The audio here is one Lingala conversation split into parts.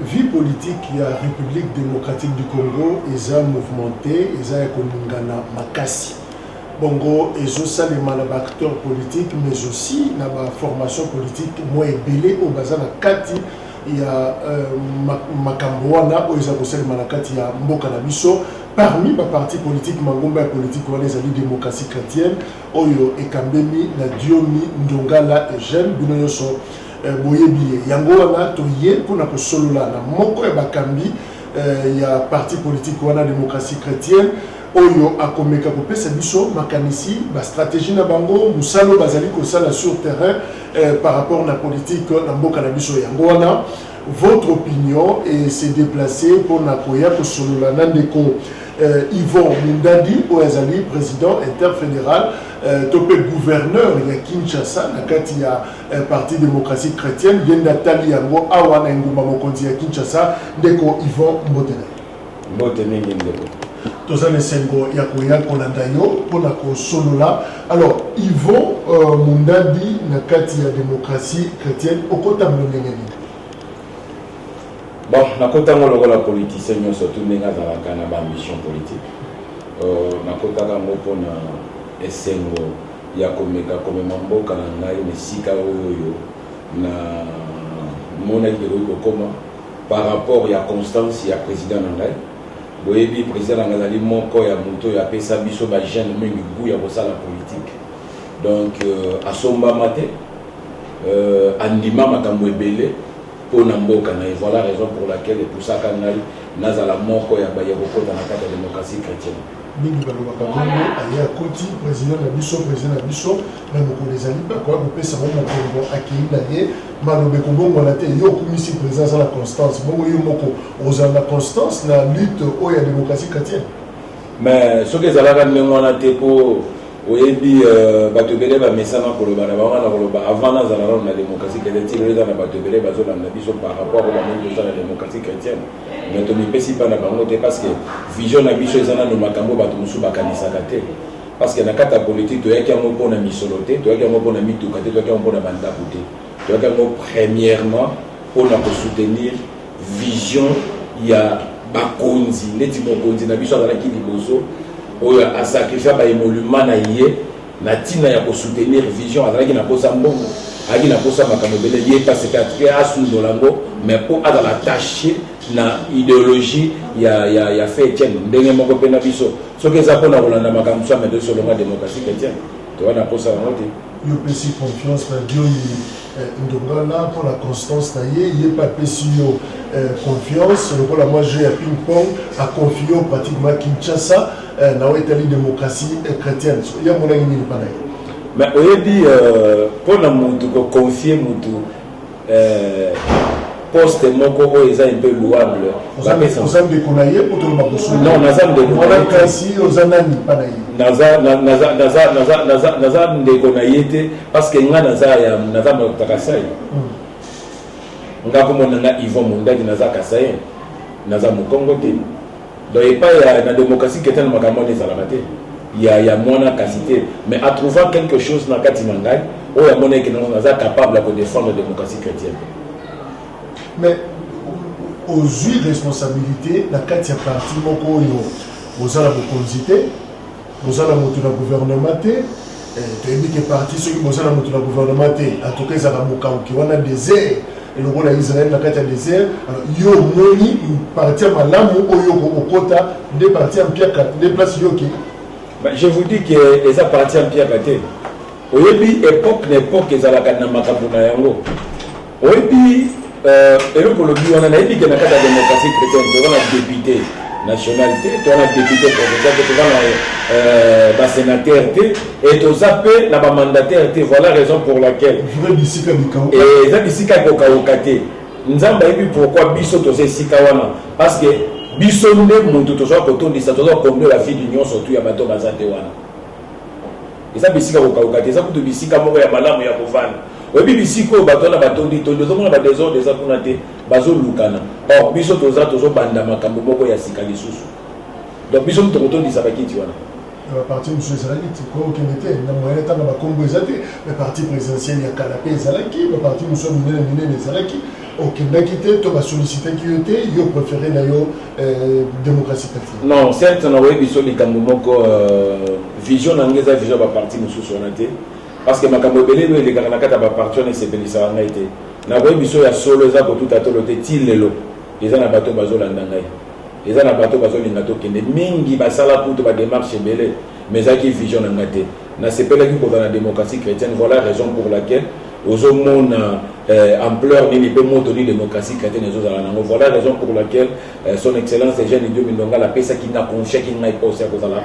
vie politique ya République démocratique du Congo eza mouvementé, eza yakoningana makasi. Bongo ezosalema na ba acteur politique mais aussi na ba formation politique moi ebele au baza na kati ya makambo wana oyo eza kosalema na kati ya mboka na biso. Parmi ba parti politique mangomba ya politique wana ezali démocratie chrétienne oyo ekambemi na Diomi Ndongala Eugène bino nyonso boyebi yango wana toye mpona kosolola na moko ya bakambi ya parti politique wana démocratie chrétienne oyo akomeka kopesa biso makanisi ba stratégie na bango musalo bazali kosala sur terrain par rapport na politique na mboka na biso yango wana. Votre opinion et s'est déplacée pour Nakoya kosolola na ndeko Yvon Mundadi Oazali, président interfédéral, topé gouverneur ya Kinshasa, na kati ya Parti démocratie chrétienne, yenda tali yango awana ngumba mokonzi ya Kinshasa, ndeko Yvon Mbotene. Mbotene ndeko. Tozane sengo ya koya kolanda yo pona kosolola. Alors, Yvon Mundadi na kati ya démocratie chrétienne, okota mlongenge nini? Bon, nakotanga lokola politicien nyonso tout ndenge azalaka na baambition politique. Nakotaka ngo mpona esengo ya komeka komema mboka na ngai na esika oyo na monaki ekoki kokoma par rapport ya constance ya président na ngai. Boyebi président na ngai azali moko ya moto oyo apesa biso bajeune mingi goût ya kosala politique. Donc asombama te andima makambo ebele pour Namboka. Et voilà la raison pour laquelle pour ça kanali nazala moko ya baye kokota na kata démocratie chrétienne. Mingi balobaka bongo aya koti président na biso na moko les ali pas quoi kopesa mo mokongo akenda ye malobe kobongo na te yo komisi président za la constance bongo yo moko oza la constance na lutte o ya démocratie chrétienne. Mais ce que zalaka ndenge na te po oyebi bato ebele bamesana koloba na bango na koloba avant nazala na démocratie chrétienne eza na bato ebele bazolanda biso par rapport au bamongi oza na démocratie chrétienne mais tomipesi mpa na bango te parce que vision na biso eza nano makambo bato mosusu bakanisaka te parce que na kati ya politique toyaki yango mpona misolo te toyaki yango mpona mituka te toyaki yango mpona bandako te toyaki yango premièrement mpona kosoutenir vision ya bakonzi neti mokonzi na biso azalaki liboso oyo a sacrifié ba émolument na yé na tina ya ko soutenir vision azalaki na posa mbongo aki na posa makambo bele yé parce que asundo lango mais pour ada la tâcher na idéologie ya fait Etienne ndenge moko pena biso soki eza pona kolanda makambo so mais de solo démocratie chrétienne to wana posa ngote yo pesi confiance na Dieu Ndongala pour la constance na yé pas pesi yo confiance le la moi jeu à ping pong a confié pratiquement Kinshasa na Italie démocratie chrétienne il y a mon ami pareil mais oyebi pour na mutu ko confier mutu poste moko oyo eza un peu louable ozambe konaye pour tout le monde non nazambe konaye kasi ozanani pareil naza ndeko na ye te parce que nga naza moto kasai nga komona nga Yvon Mundadi naza kasai naza mokongo te donc epai na démocratie chrétienne makambo ezalaka te ya mwana kasi te mais à trouver quelque chose na kati na ngai oyo amonaki naza capable de défendre la démocratie chrétienne. Mais aux responsabilité na kati ya parti moko oyo bozala bokonzi te bozala moto na gouvernement te toyebi ke parti soki bozala moto na gouvernement te en tout cas ezala mokauki wana désert elongo na Israël na kati ya désert yo moni parti ya malamu oyo okota nde parti ya mpiaka nde place yoki. Je vous dis que les partis en pierre gâté. Oyebi époque ezalaka na makambo na yango. Oyebi eloko lobi wana na yebi ke na kati ya démocratie chrétienne to wana député nationalité to wana député provincial to wana ba sénateur et to zappé na ba mandataire te voilà raison pour laquelle bisika bikao et za bisika ko kaokate nzamba yebi pourquoi biso to se sika wana parce que biso nde muntu tozoa kotondisa tozoa combler la vie d'union surtout ya bato bazate wana eza bisika kokauka eza kutu bisika moko ya malamu ya kovanda oyebi bisika oyo bato wana batondi tondi ozomona badésordre eza kuna te bazolukana or biso tozobanda makambo moko ya sika lisusu donc biso mutu tokotondisa bakiti wana parti mosusu ezalaki kokende te na moyen ntango bakombo eza te parti présidentiel ya kala mpe ezalaki baparti mosusu minene ezalaki okendaki te to basollicitaki yo te yo préféré na yo démocratie chrétienne? Non, certes nakoyebi so likambo moko vision na ngai eza vision baparti mosusu wana te parce que makambo ebele oyo elekaka na kati ya baparti wana esepelisaka ngai te. Nakoyebi so ya solo eza kotuta tolo te ti lelo eza na bato bazolanda ngai, eza na bato bazolinga tokende mingi basala kutu badémarche ebele mais ezalaki vision na ngai te. Nasepelaki kozala na démocratie chrétienne. Voilà raison pour laquelle ozomona ampleur nini mpe moto ni démocratie chrétienne ezozala nango. Voilà raison pour laquelle son excellence Eugène Diomine Ndongala apesaki nga confiaki ngai poste ya kozala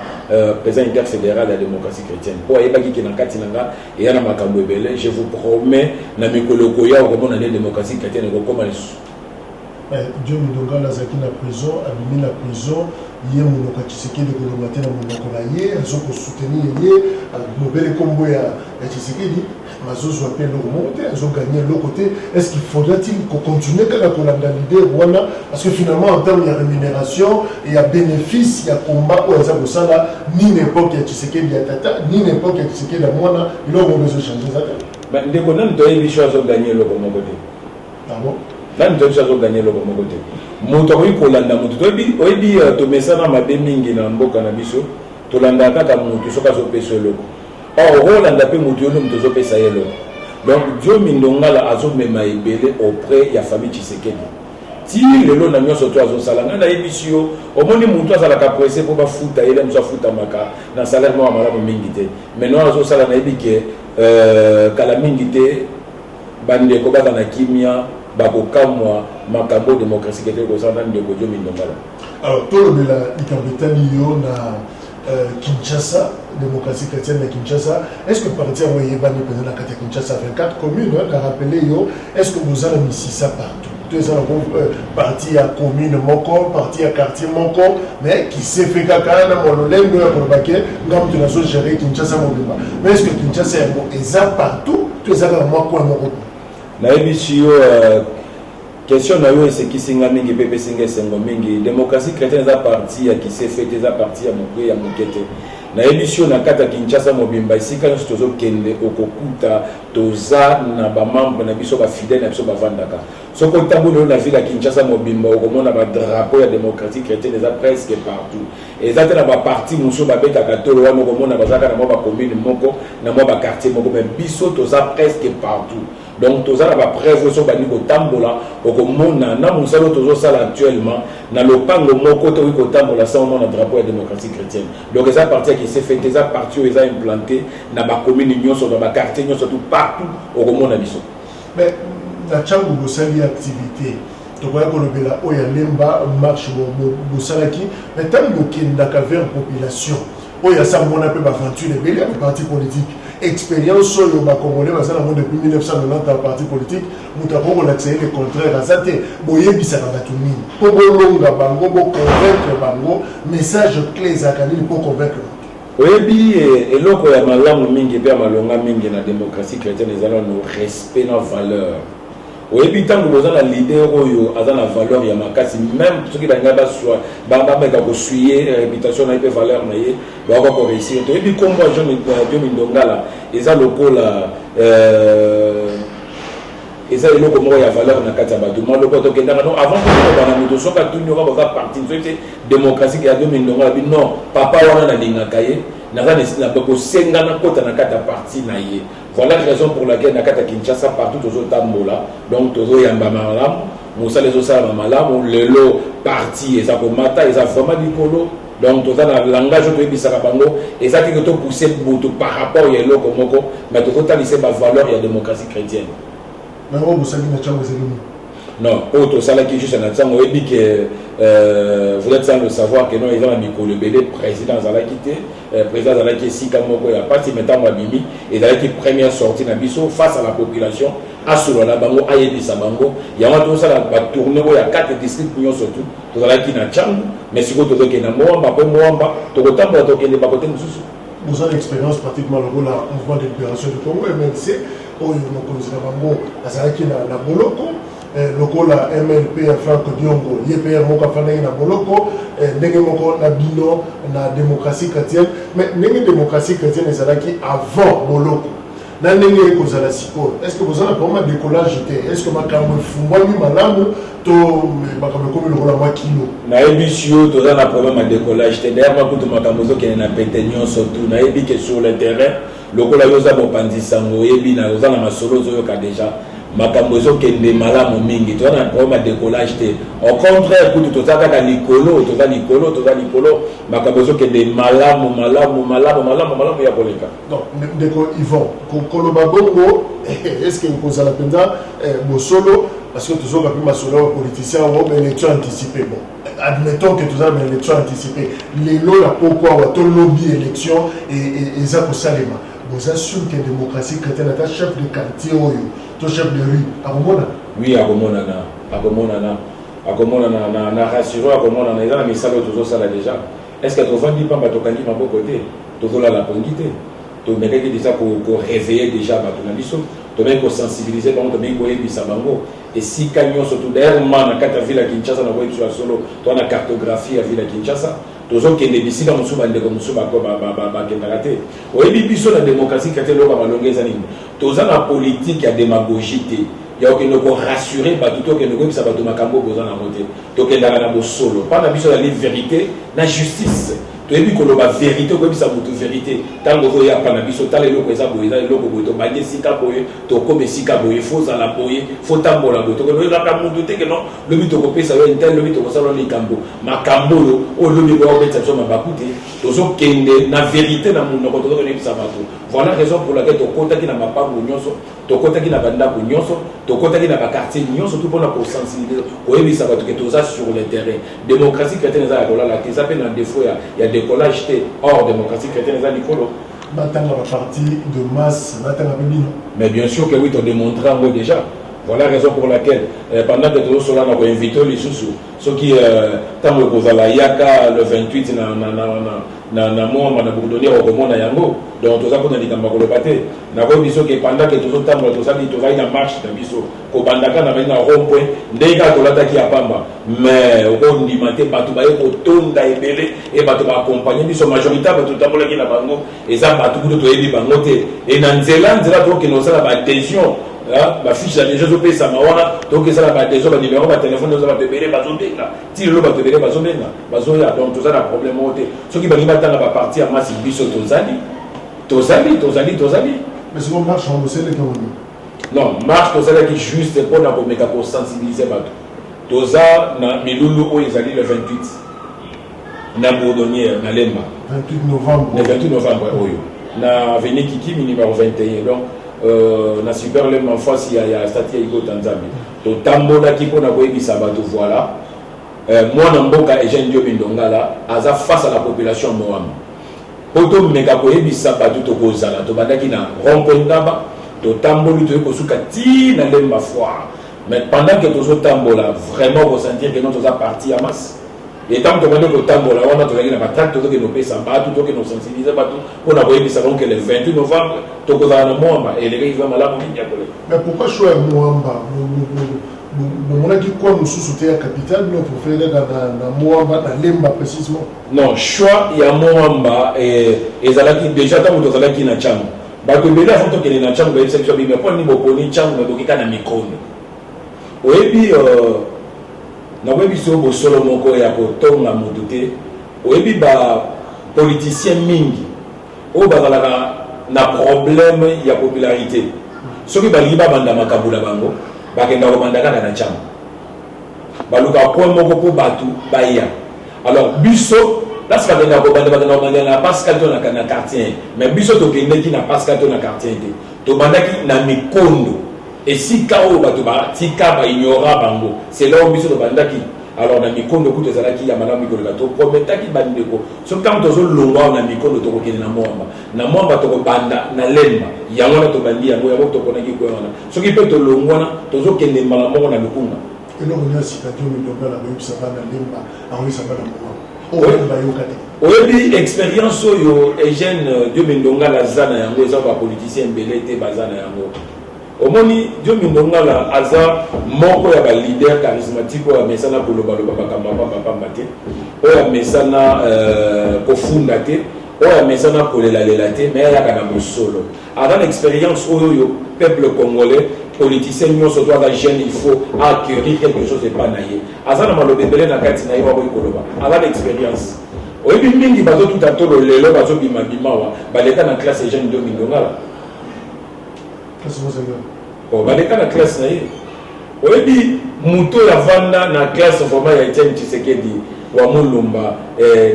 président interfédéral ya démocratie chrétienne mpo ayebaki ke na kati na nga eya na makambo ebele. Je vous promets na mikolo koya okomona nde démocratie chrétienne ekokoma lisusu. Diomine Ndongala azalaki na prison, abimi na prison, ye monoko Tshisekedi koloba te na monoko na ye azokosoutenir ye mobele kombo ya Tshisekedi mazozwa mpe eloko moko te azoganye eloko te. Est-ce qu'il faudrait-il continuer kaka kolanda leader wana parce que finalement en termes de rémunération et ya bénéfice ya combat oyo aza kosala ni n'époque ya Tshisekedi ya tata ni n'époque ya Tshisekedi ya mwana eloko moko ezochange eza te ndeko nani toyebi so azoganye eloko moko te. Pardon? Nani toyebi so azoganye eloko moko te. Moto akoki kolanda moto oyebi tomesana mabe mingi na mboka na biso tolanda kaka moto soki azopesa eloko. Or olanda mpe moto yono moto azopesa ye eloko. Donc Diomine Ndongala azomema ebele auprès ya famille Tshisekedi ti lelo na nyonso to azosala ngai nayebi si yo omoni moto azalaka presse mpo bafuta ele mosu afutamaka na salaire moko ya malamu mingi te. Maintenant azosala nayebi ke kala mingi te bandeko baza na kimia bakokamwa makambo démocratie chrétienne kozala ndeko Diomine Ndongala. Alors tolobela likambo etali yo na Kinshasa, démocratie chrétienne de Kinshasa. Est-ce que parti a yebani pendant la carte Kinshasa 24 communes on a rappelé yo est-ce que vous avez mis ça partout? Deux ans parti à commune moko, parti à quartier moko, mais qui s'est fait caca na mololengo ya kolobake ngam tu nazo gérer Kinshasa mobimba. Mais est-ce que Kinshasa est exact partout? Tu es à moi quoi moko? Na ebisio question na yo c'est qui singa mingi pepe singa sengo mingi démocratie chrétienne za parti ya qui s'est fait za parti ya moko ya mokete na émission na kata Kinshasa mobimba isika nso tozo kende okokuta toza na ba membre na biso ba fidèle na biso ba vandaka soko tambolo na ville ya Kinshasa mobimba okomona ba drapeau ya démocratie chrétienne za presque partout et ça na ba parti muso ba beta katolo wa okomona bazaka na mo ba commune moko na mo ba quartier moko mais biso toza presque partout. Donc tous les preuves sont bannis au tambola au commun na musalo tous ça actuellement na le pango moko to iko tambola ça on a drapeau de démocratie chrétienne. Donc ça partie qui s'est fait déjà parti ils ont implanté na ba commune union sur ba quartier union surtout partout au commun na biso. Mais la changu bosali activité to ba ko lobela o ya lemba marche bosalaki mais tant bokendaka vers population o ya ça mon appel aventure belé le parti politique expérience sur le Congolais depuis 1990 en parti politique nous avons accéléré le contraire à ça boye bisaka batuni pour bolonga bango pour convaincre bango message clé za kanini pour convaincre oyebi eloko ya malamu mingi pe malonga mingi na démocratie chrétienne ezala no respect na valeur oyebi tango boza na leader oyo aza na valeur ya makasi même soki banga baswa bameka kosuye réputation na ye valeur na ye baka ko réussir to oyebi kombo Diomine Ndongala eza lokola eza eloko moko ya valeur na kati ya bato mwa loko tokendaka non avant kobana moto soki atuni oka boza parti soki démocratie ya Diomine Ndongala bi non papa wana nalingaka ye naza kosengana kota na kati ya parti na ye. Voilà la raison pour laquelle na kata Kinshasa partout tozo tambola donc tozo yamba malamu musala ezo sala malamu lelo parti eza komata eza vraiment likolo donc toza na langage to ebisaka bango eza ki to pousser boto par rapport ya eloko moko mais to totalise ba valeur ya démocratie chrétienne. Mais on vous savez na chango zelimi. Non, autre ça qui juste en attendant, oui que vous êtes sans le savoir que non, ils ont mis le BD président Zalakité, président Zalaki si comme il y a parti maintenant Mabimi et Zalaki première sortie na biso face à la population à solo la bango ayebi sa bango il y a tout ça la tourner il y a 4 districts millions surtout to Zalaki na Tchangu mais si vous to ke na Moamba pe Moamba to kotamba to ke ne ba côté mususu vous avez l'expérience pratiquement le mouvement de libération du Congo MLC oyo no konzira bango Zalaki na Boloko lokola MLP ya Franck Diongo YPR moko afana na Boloko ndenge moko na bino na démocratie chrétienne mais ndenge démocratie chrétienne ezalaki avant Boloko Nandenge kozala siko. Est-ce que vous avez vraiment décollage était? Est-ce que makambo fungwami malamu to makambo comme le rôle à kilo? Na ebisio to za na problème à décollage était. D'ailleurs moi pour makambo zo qui na péténion surtout na ebi que sur le terrain lokola yo za bopandisa ngo ebi na za na masolo zo yo ka déjà makambo zo kende malamu mingi to na problème à décollage était. Au contraire pour tout ça ka likolo makambo zo kende malamu ya koleka. Donc ndeko Yvon koloba bongo est-ce que vous avez la penda solo parce que toujours après ma solo politicien ou élection anticipée bon admettons que tout ça une élection anticipée les lots là pourquoi ou tout lobby élection et ça pour salema vous assurez que démocratie chrétienne est chef de quartier ou tout chef de rue à Romona oui à Romona na rassuré à Romona na eza misalo toujours ça là déjà est-ce que tu vas dire pas batokandi ma côté toujours la pongité to mekaki déjà pour réveiller déjà bato na biso to meko sensibiliser bango to meko yebisa bango et si camion surtout d'ailleurs na kata ville à Kinshasa na boyebi sur solo to na cartographie à ville à Kinshasa tozo kende bisika musu bandeko musu ba kendaka te oyebi biso na démocratie kate loka balongeza nini toza na politique ya démagogie te ya okende ko rassurer bato to kende ko bisa bato makambo boza na mote to kendaka na bosolo pas na biso la vérité na justice toyebi koloba vérité koyebisa motu vérité ntango ozoya pana biso tala eloko eza boye eza eloko boye tobandi esika boye tokoma esika boye fo ozala boye fo tambola boye tokoyebaka motu teke non lobi tokopesa yo intel lobi tokosala likambo makambo oyo oyo lobi koyobetisa biso mabaku te tozokende na vérité na monoko tozokoyebisa bato voilà raison pour laquelle tokotaki na mapango nyonso tokotaki na bandako nyonso tokotaki na bakartier nyonso tout mpona kosensibiliser koyebisa bato ke toza sur le terrain démocratie chrétienne eza ya kolala te eza mpe na défaut ya décollage te hors démocratie chrétienne eza likolo batanga baparti de masse batanga mpe bino mais bien sûr que oui todemontre yango déjà voilà la raison pour laquelle pendant que tozosola na koinvite lisusu soki ntango ekozala yaka le 28 na mwamba na bourdonnier okomona yango donc toza mpona likambo ya koloba te nakoyebi soki pendant que tozotambola tozali na marche na biso kobandaka na bali na rond point ndenge kaka tolataki ya pamba mais okondima te bato baye kotonda ebele e bato baakompagne biso majorité ya bato totambolaki na bango eza bato kuto toyebi bango te e na nzela tokende osala baadhésion bafiche d'adhésion ezopesama wana tokesala baadhésion banimero batelefone oza bato ebele bazobenga ti lelo bato ebele bazobenga bazoya donc toza na problème oyo te soki bangi batanga baparti ya masi biso tozali mais souvent marche en mosele ke oni non marche tozalaki juste mpona komeka kosensibiliser bato toza na milulu oyo ezali le 28 na bourdonnière na lemba 28 novembre oyo na avenue Kikimi numéro 21 donc na super lemba face ya stati ya Igo Tanzambi totambolaki mpona koyebisa bato voilà mwana mboka Eugène Diomi Ndongala aza face à la population moama po tomeka koyebisa bato tokozala tobandaki na rond-point Ndaba totamboli toye kosuka ti na lemba foire mais pendant que tozotambola vraiment kosentir que non toza parti ya masse et tant que tobandi kotambola wana tozalaki na batracte tozokende opesa bato tokende osensibilize bato mpona koyebisa donc le 28 novembre tokozala na mwamba eleka iva malamu mingi ya koleka mais pourquoi choix ya mwamba bomonaki kwa mosusu te ya capitale no profere na mwamba na lemba précisement non choix ya mwamba ezalaki déjà ntango tozalaki na ntango bato ebele afo tokende na ntango bayebisa biso bimia mpo nini boponi ntango mebokika na mikono oyebi nakoyebi so bosolo moko ya kotonga motu te oyebi bapoliticien mingi oyo bazalaka na problème ya popularité soki balingi babanda makambo na bango bakenda kobanda kaka na ntango baluka point moko mpo bato baya alors biso place bakenda kobanda na pascal to na quartier mais biso tokendeki na pascal to na quartier te tobandaki na mikondo esika oyo bato batika baignora bango c'est là oyo biso tobandaki alors na mikondo kutu ezalaki ya malamu mikoleka toprometaki bandeko soki ntango tozolongwa na mikondo tokokende na mwamba tokobanda na lemba yango wana tobandi yango toponaki kwe wana soki mpe tolongwana tozokende mbala moko na mikunga eloko nyonso kati omidongala boyebisaka na lemba akoyebisaka na mwamba bayoka te oyebi expérience oyo Eugène Diomi Ndongala aza na yango eza bapoliticien ebele te baza na yango omoni Diomi Ndongala aza moko ya balider charismatique oyo amesana kolobaloba makambo ya pamba te oyo amesana kofunda te oya mesana kolela lela te mais ayaka na mosolo aza na expérience oyo peuple congolais politicien nyonso to aza jeune il faut acquérir quelque chose epa na ye aza na maloba ebele na kati na ye waboyi koloba aza na expérience oyebi mingi bazotuta tolo lelo bazobimabima wa baleka na classe jeune do mindongala baleka na classe na ye oyebi moto ya vanda na classe vraiment ya Etienne Tshisekedi wa mulumba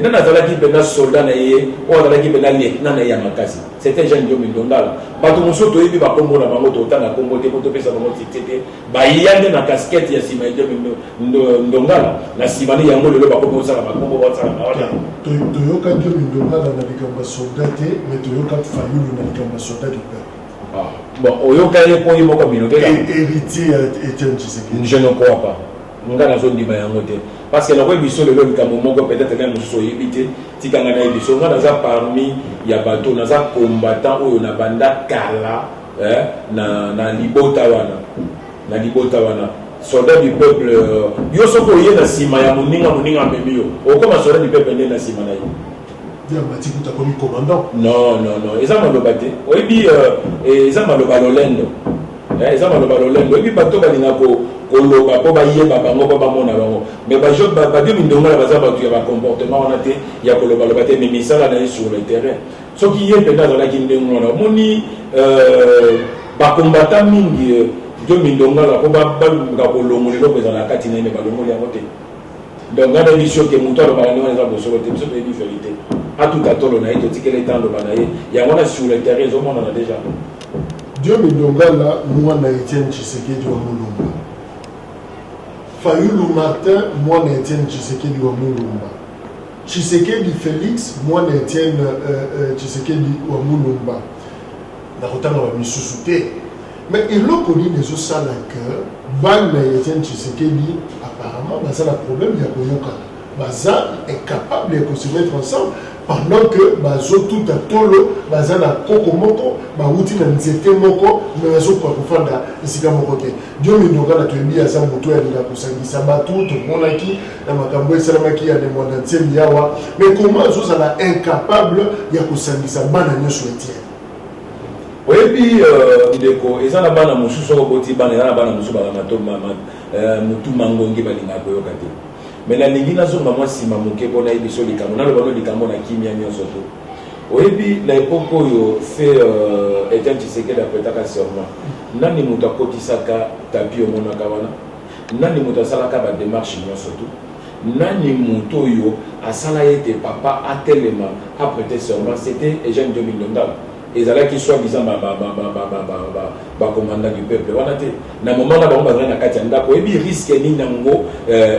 nana azalaki mpena soldat na ye oyo azalaki mpena lieutenant na ye ya makasi c'était jeune dio mindongala bato mosusu toyebi bakombo na bango totanga kombo te po topesa bango tite te bayande na casquette ya nsima ya dio mindongala na nsima ne yango lelo bakombo osala bakombo basala na wana toyoka dio mindongala na likambo ya soldat te mais toyoka fayulu na likambo ya soldat du peuple. Bon, oyoka ye po ye moko binote héritier Etienne Tshisekedi. Je ne crois pas. Nga na zone ndima yango te parce que na ko biso lelo likambo moko peut-être nga mosusu oyebi te tikanga na biso nga naza parmi ya bato naza combattant oyo na banda kala na libota wana soldat du peuple yo soko ye na sima ya moninga amemi yo okoma soldat du peuple nde na sima na ye non eza maloba te oyebi eza maloba lolendo oyebi bato balinga koloba mpo bayeba bango mpo bamona bango mais badio mindongala baza bato ya bacomportement wana te ya kolobaloba te mais misala na ye sur le terrain soki ye mpenza azalaki ndenge wana omoni bakombata mingi dio mindongala mpo balunga kolongola eloko ezala na kati na ye me balongoli yango te donc nga nayebi soki moto alobaka ndenge wana eza bosolo te biso toyebi verité atuta tolo na ye totikeli ete aloba na ye yango wana sur le terrain ezomonana déjà dio mindongala mwana Etienne Tshisekedi wa mulumba Fayulu Martin mwana Etienne Tshisekedi wa mulumba Tshisekedi Félix mwana Etienne Tshisekedi wa mulumba nakotanga ba misusu te mais eloko nini ezosala ke bana ya Etienne Tshisekedi apparemment baza na problème ya koyokana baza incapable de se mettre ensemble pendant que bazo tout à tolo baza na koko moko bauti na nzete moko mais bazo kwa kufanda esika moko te dio mindongala toyebi aza moto ya linga kosangisa bato tomonaki na makambo esalamaki ya de monde entier yawa mais comment azozala incapable ya kosangisa bana nyonso Etienne oyebi ndeko eza na bana mosusu oyo boti bana eza na bana mosusu bana mutu mangongi balingaka koyoka te mais nalingi nazonga mwa nsima moke mpo nayebi so likambo naloba no likambo na kimia nyonso to oyebi na epoke oyo fe Etienne Tshisekedi apretaka serment nani moto akotisaka tapi omonaka wana nani moto asalaka badémarche nyonso to nani moto oyo asala ete papa atelema aprete serment c'était Eugène Dio Mindongala ezalaki soi-disant bacommandant du peuple wana te na moment na bango bazali na kati ya ndako oyebi risque nini yango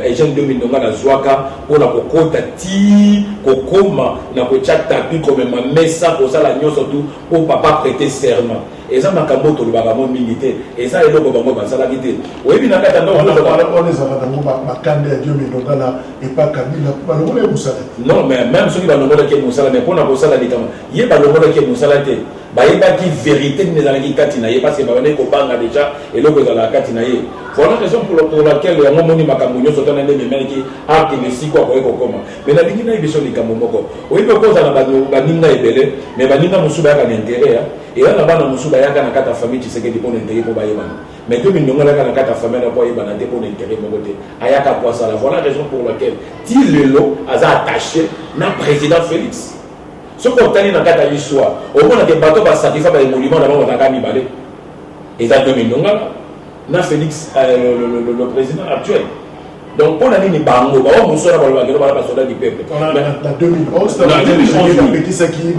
Eugène Dio Mindongala azwaka mpona kokota ti kokoma na kotya tapi komema mesa kosala nyonso tu mpo papa prêter serment eza makambo tolobaka mo mingi te eza eloko bango basalaki te oyebi na kati ya ndako wana ezalaka yango bakande ya Dio Mindongala epa Kabila balongola ye mosala non mais même soki balongolaki ye mosala mais mpona kosala likambo ye balongolaki ye mosala te bayebaki vérité nini ezalaki kati na ye parce que babandaki kobanga déjà eloko ezalaka kati na ye voilà raison pour laquelle yango moni makambo nyonso tana nde memelaki akende siko akoki kokoma mais nalingi nayebi so likambo moko oyebi okozala baninga ebele mais baninga mosusu bayaka na intérêt eya na bana mosusu bayaka na kati ya famille Tshisekedi mpo na intérêt mpo bayebana mais Dio Mindongala ayaka na kati ya famille na po ayebana te mpo na intérêt moko te ayaka po asala voilà raison pour laquelle ti lelo aza attaché na président Félix soki otali na kati ya histoire omonake bato basacrifie baémoliment na bango bazalaka mibale eza Dio Mindongala na Félix le président actuel donc mpo na nini bango bao mosala balobakelo bana basoldat du peuple na 2011 bapekisaki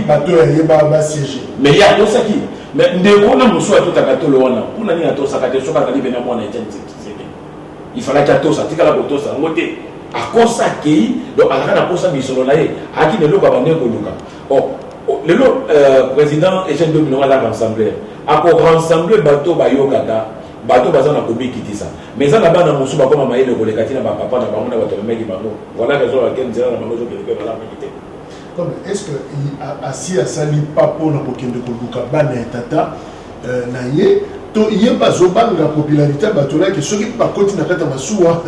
bato yaye basiége mais ye atosaki mais ndeko na mosu atotaka tolo wana mpona nini atosaka te soki azali pena mwana Etienne Tshisekedi il falaki atosa tikala kotosa yango te akosa akei donc azalaka na posa misolo na ye aki na eloko abandeki koluka lelo président Eugène Dio Mindongala aza rassembleur akorassembler bato bayokaka bato baza na kobikitisa mais eza na bana mosusu bakoma mayele koleka ti na bapapa na bango na bato bameki bango voilà raison laquelle nzela na bango ezokende mpe balameki te est ce que asi asali pa mpona kokende koluka bana ya tata na ye to ye bazobanga popularité ya bato nayeke soki bakoti na kati ya masuwa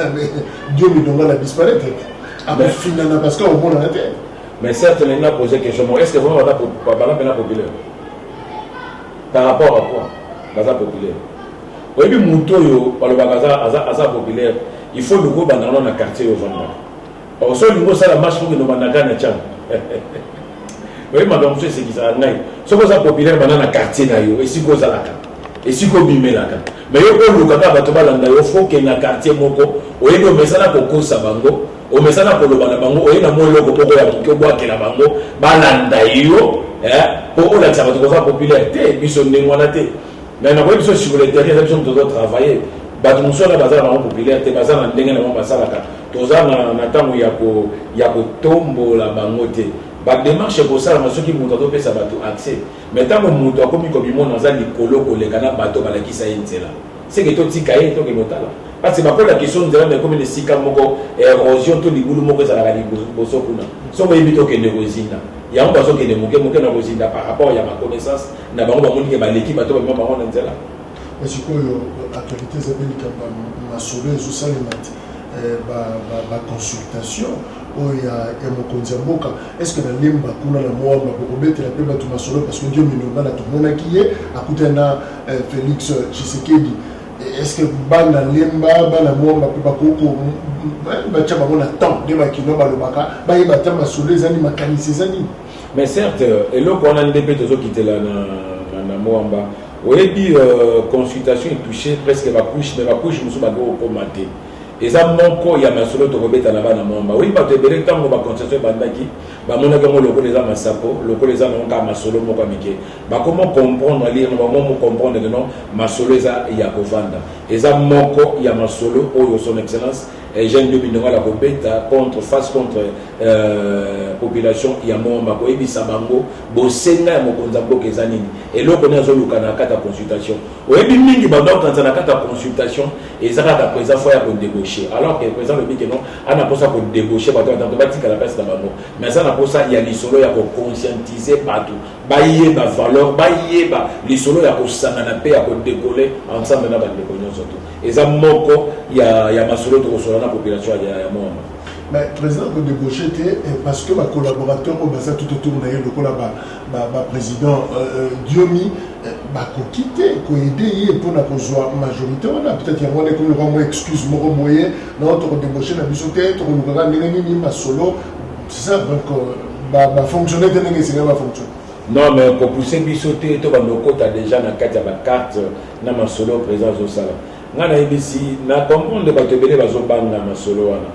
Dio Mindongala disparaître akofinana parce que omonana te Mais certes, on a posé question, est-ce que vraiment on a populaire? Par rapport à quoi? Baza populaire. Oui, puis Moutoyo, par le baza populaire, il faut le gros dans le quartier au Vanda. Or, ça, le gros, ça la marche pour que nous managons na tcham. Oui, madame, c'est ce qui s'est dit. Ce que ça populaire dans le quartier, et si vous avez et si vous bimez là. Mais il faut que il faut que dans le quartier, au lieu de mettre ça pour cause bango, au mettre ça pour le bango, au lieu de mettre ça pour le bango, balanda yo, pour la populaire, mais on a besoin sur le terrain, nous devons travailler. Nous sommes dans populaire, nous sommes dans il y a tombo la bangote. La démarche pour ça, ceux qui montent à ça accès. Mais tant que nous avons comme dans un licolo, les canards bateaux, qui ça c'est que tout petit cahier, tout qui monte là. Parce que la question de la comme les sika moko érosion, tout les boulots moko ça la gani bosso kuna. So moi invite que négocier. Il y a un personne qui est moqué négocier par rapport à ma connaissance, n'a pas monde qui va l'équipe bateau même pas on là. Mais ce que l'actualité s'appelle ma sauvé sous ça la consultation. Il y a mon Konzamboka. Est-ce que la limba kuna la moamba pour mettre la paix bateau masolo parce que Dieu me l'a tout le monde qui est à côté de Félix Tshisekedi. Est-ce que bana limba bana moamba peut pas koko ba tchama on attend de makino ba lobaka ba y batama masolo zani makanisi zani. Mais certes et là on a des pétos qui étaient là na moamba. Oui, consultation est touchée presque ma couche, mais ma couche nous sommes à gros commenter. Et ça manque il y a ma solo to rebeta là-bas dans mon oui pas te bérer tant qu'on va consultation bandaki ba mona comme le ko les ama sapo le ko les ama on ka ma solo mo ka mike ba comment comprendre lire comment comprendre que non ma solo ça il y a kovanda et ça manque il y a ma solo oh son excellence et jeune de binonga la kobeta contre face contre population il y a mon ba ko ebisa bango bosenga mo konzambo kezanini et là on a zo lukana kata consultation oyebi mingi ba donc quand na kata consultation et ça ka présent fois ya ko débaucher alors que présent le bique non ana posa ko débaucher ba tant batika la place na bango mais ça na posa il y a les solo ya ko conscientiser partout bailler ba valeur bailler ba les solo ya ko sanga na paix ya ko décoller ensemble na ba décoller surtout et ça moko il y a ma solo to sur la population ya moi. Mais président de débaucher parce que ma collaborateur au bassin tout autour de le président Diomi va quitter pour aider pour la majorité on a peut-être il y a moins comme le excuse moi moyen notre débaucher la bisoté pour nous regarder ni ma solo c'est ça donc va fonctionner de n'est pas fonctionner. Non mais pour pousser bisoté to ba noko ta déjà na carte ya ba carte na ma solo présence au salon. Ngana ibisi na comprendre ba tebele ba zo banga ma solo wana.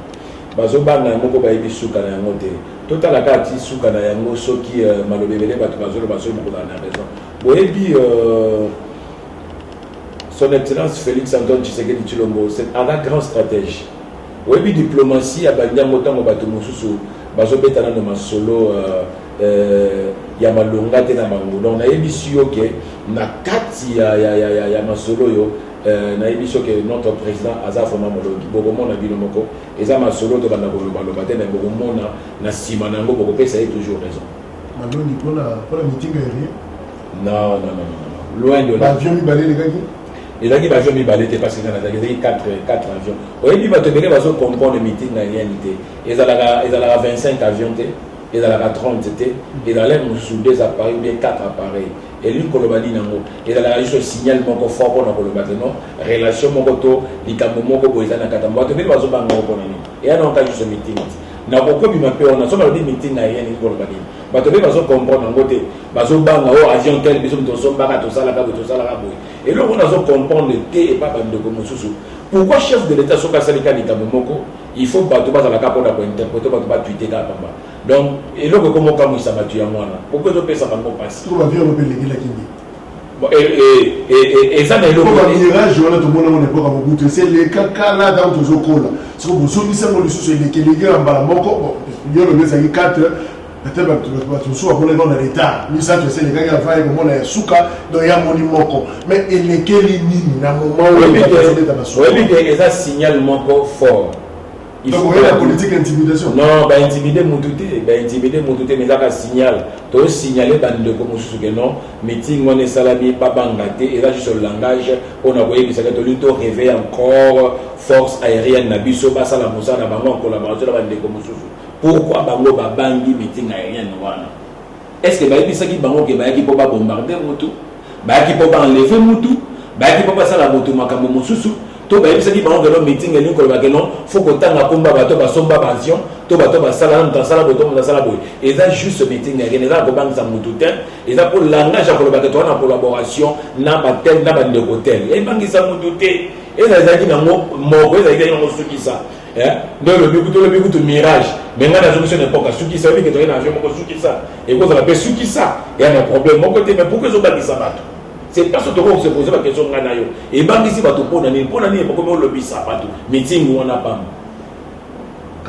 Bazobana moko ba ibisuka na yango te totala kati suka na yango soki malobebele bato bazolo baso moko na raison boyebi son excellence Félix Antoine Tshisekedi Tshilombo c'est un grand stratège boyebi diplomatie ya banyango tango bato mosusu bazobetana na masolo ya malonga te na bango donc nayebi siyo ke na kati ya masolo yo na émission que notre président Azaf Mamologi Bogomon a dit le moko et ça ma solo to bana koloba loba te na Bogomon na sima nango bokopé ça est toujours raison. Maloni pour la meeting aérien. Non loin de là. Avion mi balé les gars. Et là qui va jouer mi balé parce que na il 4 avions. Oui puis va te bele baso comprendre le meeting na réalité. Et ça la 25 avions té et ça la 30 té et dans les sous des appareils bien 4 appareils. Et lui kolobali nango et dans la juste signal moko fort pour na kolobate non relation moko to likambo moko boza na katamba to bele bazo banga ko nani et on a juste meeting na ko bi mape on a so na di meeting na rien ni kolobali bato bele bazo comprendre nango te bazo banga o avion tel biso to so banga to sala ka boy et là on a so comprendre te et pas bande ko mosusu pourquoi chef de l'état so ka salika likambo moko il faut bato baza la ka pour interpréter bato ba tweeter ka pamba. Donc, et là, comment on s'est battu à moi pourquoi tu fais ça dans mon passé? Tout va bien, on peut léguer la Kindi. Et ça, c'est le mirage, on a tout le monde à l'époque à Mobutu. C'est les caca là dans tous les cols. C'est comme si on a sous les légués en bas. Il y a le mec qui 4 peut-être que tu sois dans l'état. Mais ça, tu sais, les gars qui ont fait comme on a souka, donc il y a mon moko. Mais il est quel ligne dans le moment où il y a dans la souka. Oui, mais il y a un signal moko fort. Il faut la politique d'intimidation. Non, bah intimider Moutouté, mais là, un signal. Tu as signalé dans le commun que non, meeting, on est salami, pas bangaté, et là, juste le langage, on a voyé que ça a réveillé encore force aérienne, Nabiso, Bassa, la Moussa, la Maman, collaboration, la bande de commun. pourquoi bango babangi meeting aérienne wana? Est-ce que bayebisaki bango ke bayaki po ba bombarder motu, bayaki po ba enlever motu, bayaki po ba sala motu makambo mosusu, to bayebisaki bango ke no meeting elingi koloba ke non faut kotanga komba bato basomba basion, to bato basala na sala boto na sala boy. Eza juste meeting aérienne, eza ko bangisa motu te, eza pour langage akoloba ke to na collaboration na batel na bande hotel. E bangisa motu te. Eza zaki na moko eza zaki na suki ça. Donc le but de mirage, mais maintenant la solution n'est pas qu'à suki ça, oui que tu as un avion pour suki ça. Et quand on appelle suki ça, il y a un problème. Mon côté, mais pourquoi ils ont bâti ça bateau? C'est parce que tu vas se poser la question de Ganayo. Et banque ici bateau pour l'année, pourquoi on le bise ça bateau? Meeting où on a pas.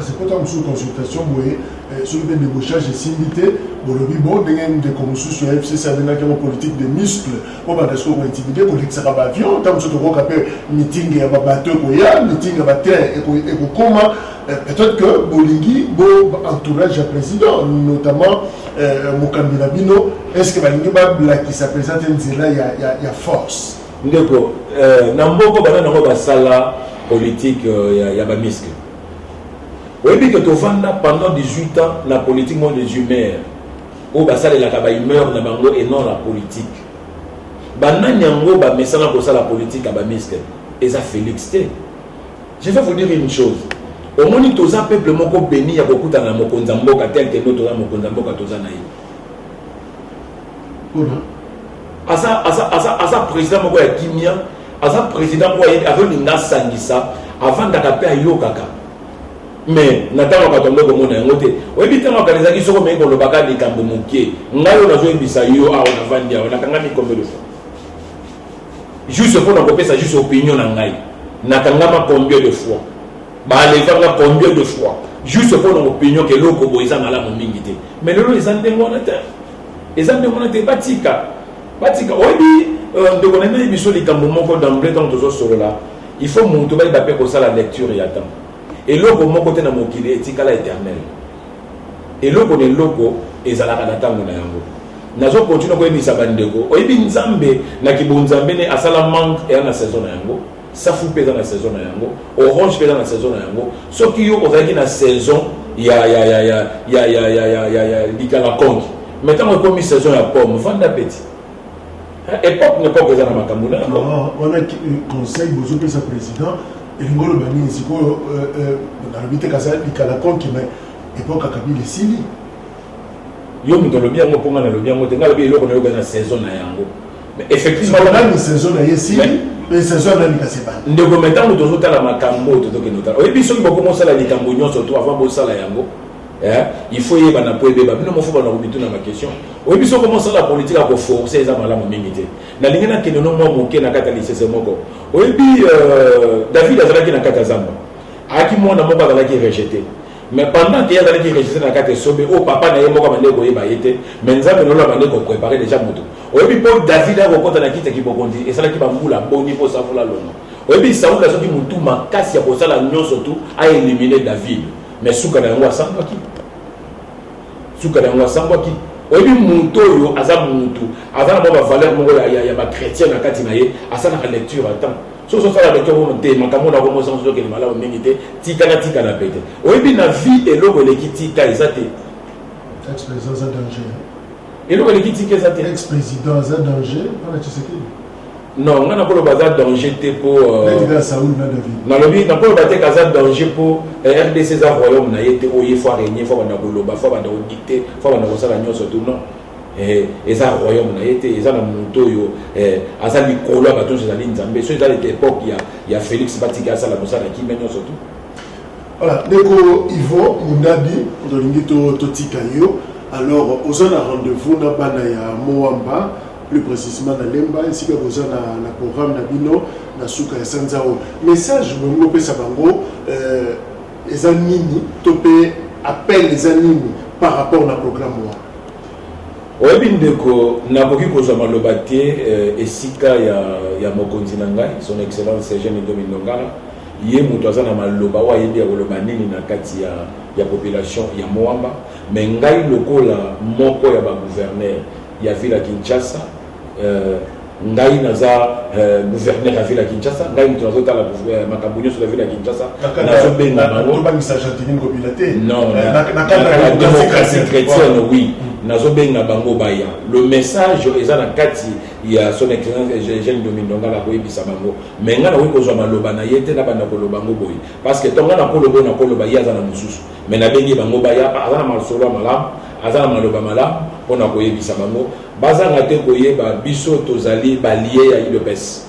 C'est pas tant sous consultation, oui. Sur le débauchage et s'inviter, bon, le bibo, de comme sous le FC, ça vient avec politique de muscles. On va dire qu'on va intimider, qu'on dit que ça va avion, tant que tu vas faire meeting, il y a un bateau, il y a meeting, il y a un terre, et comment peut-être que Bolingi, bon entourage président, notamment Mokambi Nabino, est-ce que Bolingi va blaquer sa présence, il y a force. D'accord. Namboko, dans la salle politique, il y a un muscle. Oui, que tu vas pendant 18 ans la politique des humeurs. Où ça les la humeur et non la politique. Bananyango ba mesana pour ça la politique à Bamiske. Et ça Félix T. Je vais vous dire une chose. Au moins tous un peuple moko béni à beaucoup dans la mokonzamboka tel que notre mokonzamboka tozanaï. Asa président moko ya Kimia, asa président moko ya avec linga sangisa avant d'ataper ayokaka. Mais natanga katombe ko mona ngote oyebi tanga kanisa ki soko meko lo baka likambo mokie ngayo nazo ebisa yo a on avandi a on akanga mi combien de fois juste pour na kopesa juste opinion na ngai nakanga combien de fois ba levanga combien de fois juste pour na opinion que loko boiza ngala mo mingi te mais lelo ezande ngona te batika oyebi de connaître biso likambo moko d'emblée dans tozo solo là il faut monto ba bape ko sala lecture et attendre. Et logo mon côté na mokili etikala éternel. Et logo ne logo ezalaka na tango na yango. Nazo continue ko ebisa bandeko. Oyebi nzambe na kibonzambe ne asala manque et na saison na yango. Safu peza na saison na yango. Orange peza na saison na yango. Soki yo ozaki na saison ya likala kongi. Maintenant ko mi saison ya pomme fanda petit. Époque n'est pas présent na makambo na. On a conseil bozo que sa président et l'ingolo bani siko dans le but kaza likala konki mais époque akabili sili yo muto lo biango ponga na lo biango tenga lo bi eloko na yo na saison na yango mais effectivement na saison na yesi mais saison na likaseba ndeko metango tozo tala makambo to ke notala oyebi soki boko mosala likambo nyonso to avant bosala yango il faut y bana po ebeba bino mo fo bana kobitu na ma question oyebi soki commencer la politique à forcer eza malamu mingi te na lingi na kene no mo moke na kata lisese moko oyebi David azalaki na kata zamba aki mona moko azalaki rejeté mais pendant qu'il y a azalaki rejeté na kata sobe o papa na ye moko bande ko yeba yete mais nzambe no la bande ko préparer déjà moto oyebi po David a kokota na kita ki bokondi esalaki bambula boni po savula lono oyebi Saoul a soki mutu makasi ya kosala nyonso tu a éliminer David mais suka na yango asambwaki oyebi muntu oyo aza muntu aza na ba valeur moko ya ba chrétien na kati na ye asala ka lecture attends so sala lecture mo te makambo na ko mo sanzo ke mala mingi te tika na pete oyebi na vie eloko leki tika ezate ex-président za danger eloko leki tika ezate ex-président za danger pana Tshisekedi non ngana ko baza danger te pour Saoul na David na lobi na ko baza kaza danger pour RDC za royaume na yete oye faut régner faut bana koloba faut bana dicter faut bana kosala nyonso tout non eza royaume na yete eza na muto yo azali kolo ba tous ezali nzambe so ezali époque ya Félix Batika sala mosala ki nyonso tout voilà deko Ivo Mundabi dolingi to tika yo alors ozana rendez-vous na bana ya Moamba plus précisément dans Lemba ainsi que vous avez na programme na bino na suka ya Sanzao message bongo pesa bango ezanini topé appel ezanini par rapport na programme wa oyebi ndeko nakoki kozwa maloba te esika ya mokonzi na ngai son excellence Eugène Ndomi Ndongala ye moto aza na maloba oyo ayebi ya koloba nini na kati ya population ya Moamba mais ngai lokola moko ya bagouverneur ya ville ya Kinshasa ngai naza gouverneur ya ville ya Kinshasa, ngai mutu nazotala makambo nyonso ya ville ya Kinshasa, nazobenga bango non na démocratie chrétienne, oui, nazobenga bango baya. Le message eza na kati ya son excellence Eugène Domindonga la koyebisa bango, mais nga na wi kozwa maloba na ye te na banda koloba bango boye, parce que tonga na koloba na koloba ye aza na mosusu, mais nabengi bango baya aza na masolo malamu, aza na maloba malamu mpona koyebisa bango bazanga te koyeba biso tozali balie ya UDPS.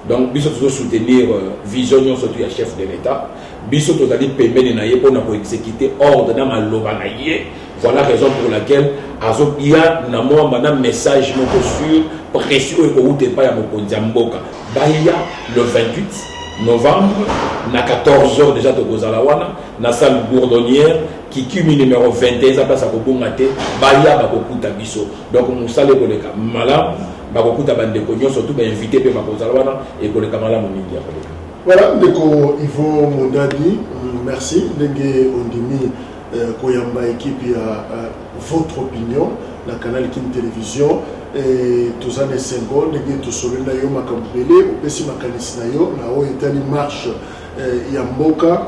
Donc biso tozo soutenir vision nyonso tu ya chef de l'État, biso tozali pembeni na ye mpona koexécuter ordre na maloba na ye. Voilà la raison pour laquelle il y a un message sur précieux et au départ à Mokondiamboka. Le 28 novembre, à 14h déjà de Gozalawana, dans la salle bourdonnière qui cumule numéro 21, ça passe à Kobongate, Baya Bakokuta Biso. Donc nous saluons les cas malades, Bakokuta Bandekognon, surtout invité par Gozalawana et pour les camarades Monindia. Voilà, Ndeko Ivo Mondadi, merci. Ndenge Ondimi. Koyamba équipe à votre opinion la canal Kin Télévision et tous les 5 ans les tout sauver na yo makambele au pesi makanisi na yo na o etali marche ya mboka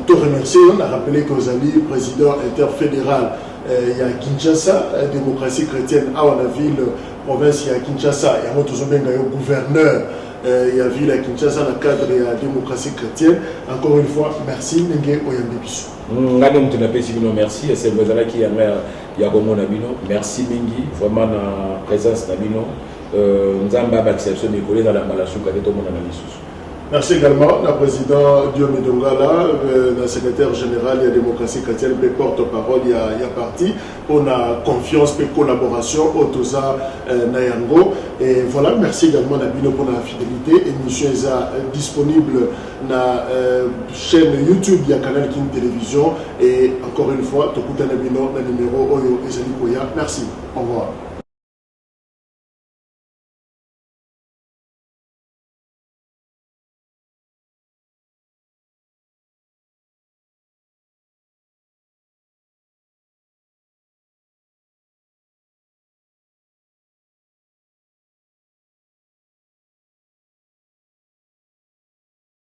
to remercier on a rappelé que vous allez président interfédéral ya Kinshasa démocratie chrétienne à la ville province ya Kinshasa ya moto zobenga yo gouverneur il y a ville à Kinshasa dans le cadre de la démocratie chrétienne. Encore une fois, merci. Merci. C'est le qui a merci Mingi, vraiment la présence d'Abino. Nous avons accepté de coller dans la malasou de tout le monde. Merci également la présidente Diomé Dongala, la secrétaire générale de la démocratie chrétienne, le porte-parole, il y a parti. On a confiance et collaboration au Tosa Nayango. Et voilà, merci également Nabino pour la fidélité. L'émission est disponible sur la chaîne YouTube, il y a Canal King Télévision. Et encore une fois, Tokuta Nabino, le numéro Oyo Ezali Koya. Merci. Au revoir.